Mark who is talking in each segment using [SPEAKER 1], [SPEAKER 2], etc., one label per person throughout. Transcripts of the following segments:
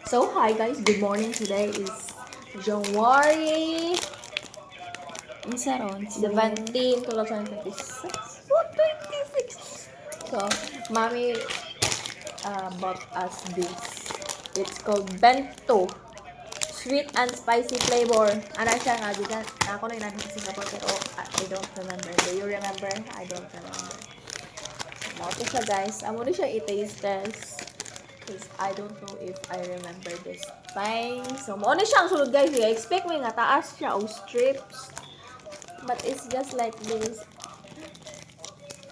[SPEAKER 1] So hi guys, good morning. Today is January isa ron, 17, 2026. What, 26? So, mommy bought us this. It's called bento. Sweet and spicy flavor. Ano siya nga, diyan, ako na inanong sa Singapore pero I don't remember. Do you remember? I don't remember. Mo to siya guys. Amo ni siya i-taste test. Because I don't know if I remember this thing. So, mo ni siyang sulod guys. I expect mo nga taas siya o strips. But it's just like this.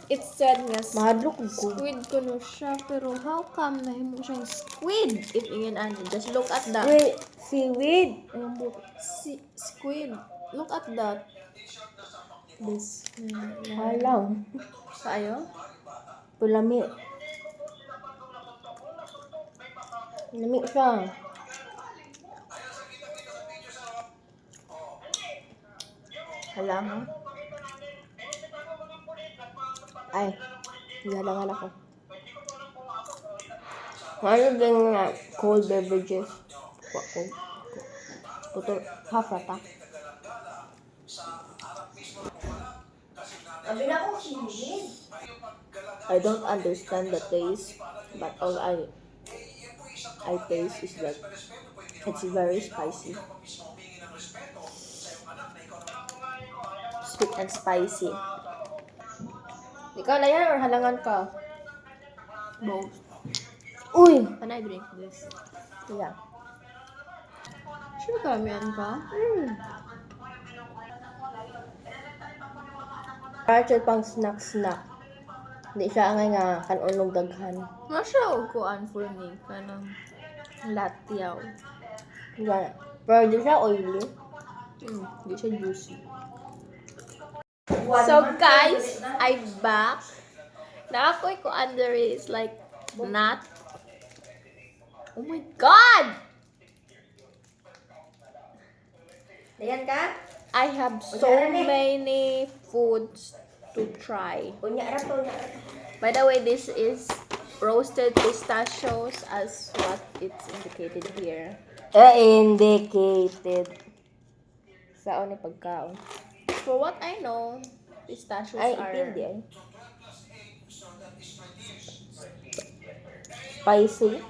[SPEAKER 1] It said nga
[SPEAKER 2] Mahadlok ko.
[SPEAKER 1] squid ko no siya. Pero how come nahimo siyang squid? If ingin ano, just look at that.
[SPEAKER 2] Wait, seaweed.
[SPEAKER 1] Squid. Look at that. This.
[SPEAKER 2] Halang.
[SPEAKER 1] Saayo?
[SPEAKER 2] Pulami. Lami siya.
[SPEAKER 1] Hala nga.
[SPEAKER 2] Ay, nilalangan ako. Ano din nga cold beverages? Cold. Putol, half rata.
[SPEAKER 1] I don't understand the taste, but all I taste is that it's very spicy. Sweet and spicy. Ikaw na yan or halangan ka? Both.
[SPEAKER 2] Uy!
[SPEAKER 1] Can I drink this?
[SPEAKER 2] Yeah.
[SPEAKER 1] Sure ka, meron ka?
[SPEAKER 2] Archer pang snack. Hindi siya angay nga kanunong daghan.
[SPEAKER 1] Nga siya o kuan for me. Kanang latyaw.
[SPEAKER 2] Yan. Pero di siya oily.
[SPEAKER 1] Hindi siya juicy. So guys, I'm back. Nakakoy ko under is like nut. Oh my god!
[SPEAKER 2] Dayan ka?
[SPEAKER 1] I have so many foods to try.
[SPEAKER 2] Unya ra.
[SPEAKER 1] By the way, this is roasted pistachios as what it's indicated here.
[SPEAKER 2] Indicated. Saan ni pagkaon?
[SPEAKER 1] For what I know, pistachios
[SPEAKER 2] Ay,
[SPEAKER 1] are
[SPEAKER 2] hindi ay. Spicy.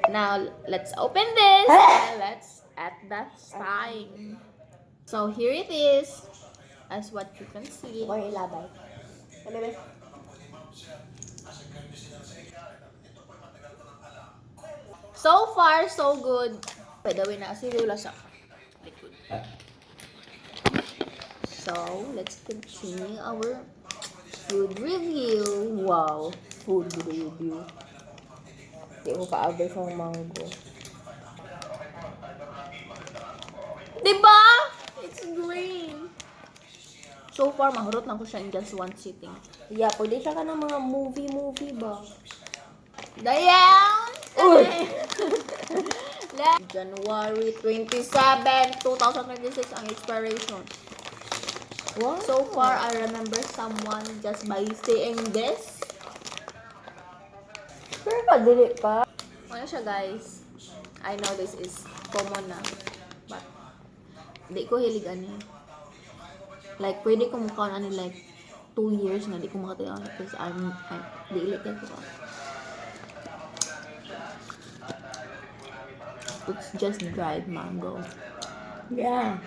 [SPEAKER 1] Now, let's open this and let's add the time. So, here it is, as what you can see.
[SPEAKER 2] Or ilabay. Sabi.
[SPEAKER 1] So far, so good. By the way, nakasirula siya. So, let's continue our food review.
[SPEAKER 2] Wow. Food review. Hindi ko ka-abay sa mango.
[SPEAKER 1] Diba? It's green. So far, mahurot na ko siya in just one sitting.
[SPEAKER 2] Yeah, pwede siya ka ng mga movie ba?
[SPEAKER 1] Dayan! January 27, 2026 ang expiration.
[SPEAKER 2] Wow.
[SPEAKER 1] So far, I remember someone just by saying this.
[SPEAKER 2] Pero pa, dili pa.
[SPEAKER 1] Ano siya guys? I know this is common na. But, di ko hilig ani. Like, pwede ko mukha ani like 2 years na di ko makatayo because I'm di ilik ko. It's just dried mango.
[SPEAKER 2] Yeah.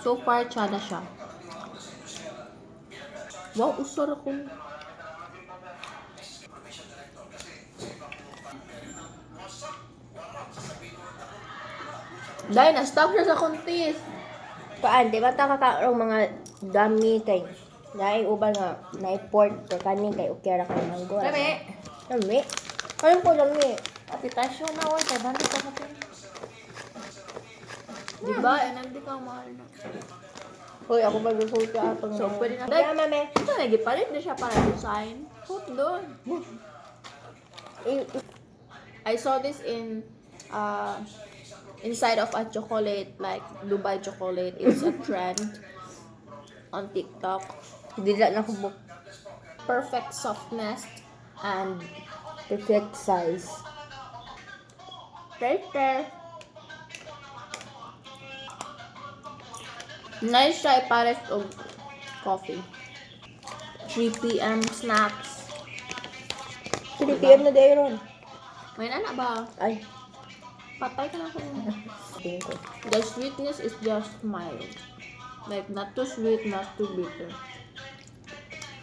[SPEAKER 1] So far, tsada siya. Wow, usar ako. Dahil na-stop siya sa kontis.
[SPEAKER 2] Paan, di ba takakaroong mga dami kay naay uban nga na-port kay kanin kay ukera kay mango.
[SPEAKER 1] Dami.
[SPEAKER 2] Dami? Kanin po dami.
[SPEAKER 1] Apitasyon na, wala. 500 ka natin. Diba? Hindi ka mahal na.
[SPEAKER 2] Hoy, ako ba gusto ka atong
[SPEAKER 1] So, pwede na.
[SPEAKER 2] Kaya mame.
[SPEAKER 1] Ito, nagipalit na siya para design. Put doon. I saw this in inside of a chocolate, like Dubai chocolate. It's a trend on TikTok.
[SPEAKER 2] Dila na ko
[SPEAKER 1] Perfect softness and
[SPEAKER 2] perfect size. Taste.
[SPEAKER 1] Nice siya ipares og coffee. 3 p.m. snacks.
[SPEAKER 2] 3 PM na day ron.
[SPEAKER 1] May nana ba?
[SPEAKER 2] Ay,
[SPEAKER 1] Patay ka na ko.
[SPEAKER 2] tingin ko.
[SPEAKER 1] The sweetness is just mild. Like, not too sweet, not too bitter.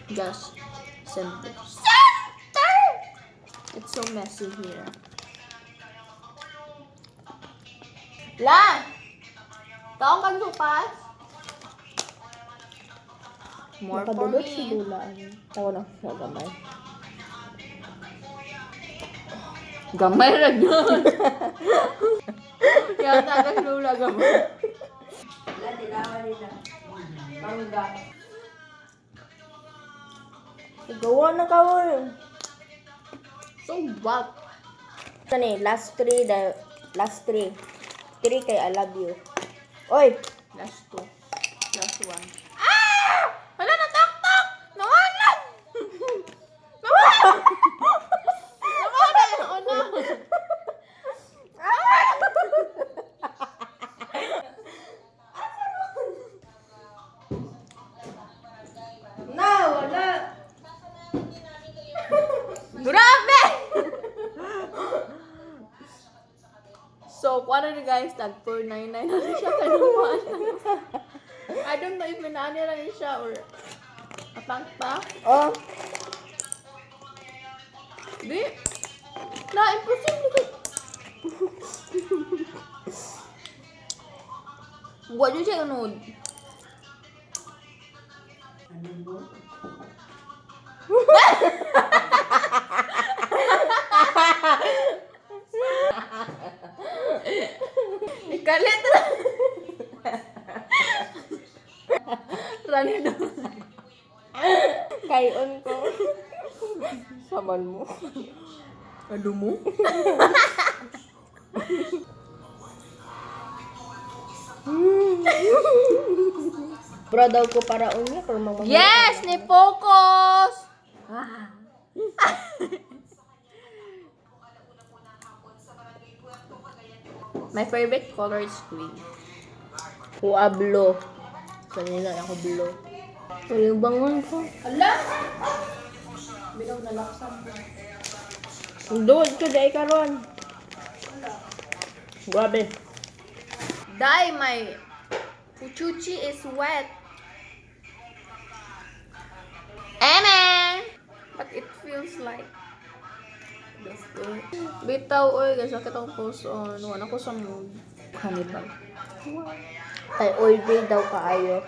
[SPEAKER 1] Just center. Center! It's so messy here. Lan! Taong kang supas? More for
[SPEAKER 2] Nakadulot si
[SPEAKER 1] me.
[SPEAKER 2] Lula. Tawa na, nagamay.
[SPEAKER 1] Gamay ra yun. Kaya tagas lula gamay.
[SPEAKER 2] Gawa na ka mo.
[SPEAKER 1] So what?
[SPEAKER 2] Kani, last 3. Last 3. 3 kay I love you. Oy!
[SPEAKER 1] Last 2. Last 1. Ah! Wala na tak-tak! Nawalan! Nawalan! Nawalan yung una.
[SPEAKER 2] Na, wala!
[SPEAKER 1] Grabe! So, kung ano na guys, tag 499 na rin siya kanuman. I don't know if minani lang siya or atangta.
[SPEAKER 2] Oh,
[SPEAKER 1] Di. Na, imposible ko. Buat je siya ganun. Ikalit na. Rani doon.
[SPEAKER 2] kayon ko. Saman mo.
[SPEAKER 1] Ano mo?
[SPEAKER 2] Bro daw ko para unya pero mga
[SPEAKER 1] Yes! Ni focus! Ah. My favorite color is green.
[SPEAKER 2] Puablo. Kanina ako blue. Pero yung bangon ko.
[SPEAKER 1] Hala! Bilaw na laksan.
[SPEAKER 2] Doon ka dahil karon. Grabe.
[SPEAKER 1] Dai, my puchuchi is wet. Amen! But it feels like that's good. Bitaw, oy, guys, sakit ang puso. Wala ko sa mood. Hannibal.
[SPEAKER 2] Kay oil daw kaayo.